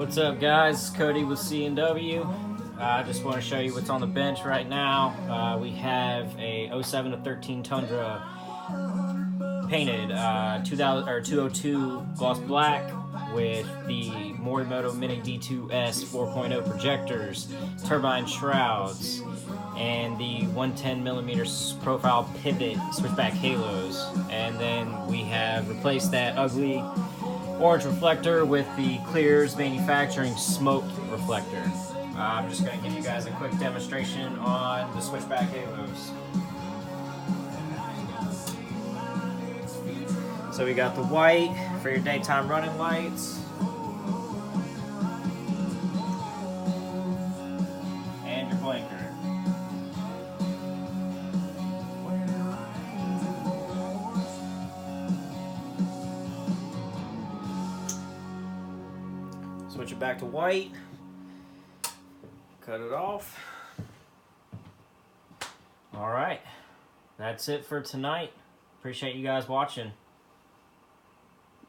What's up, guys? It's Cody with C&W. I just want to show you what's on the bench right now. We have a 07 to 13 Tundra painted 202 gloss black with the Morimoto Mini D2s 4.0 projectors, turbine shrouds, and the 110mm profile pivot switchback halos. And then we have replaced that ugly orange reflector with the Klearz manufacturing smoke reflector. I'm just going to give you guys a quick demonstration on the switchback halos. So we got the white for your daytime running lights, and your blinker. Switch it back to white, cut it off. All right, that's it for tonight. Appreciate you guys watching.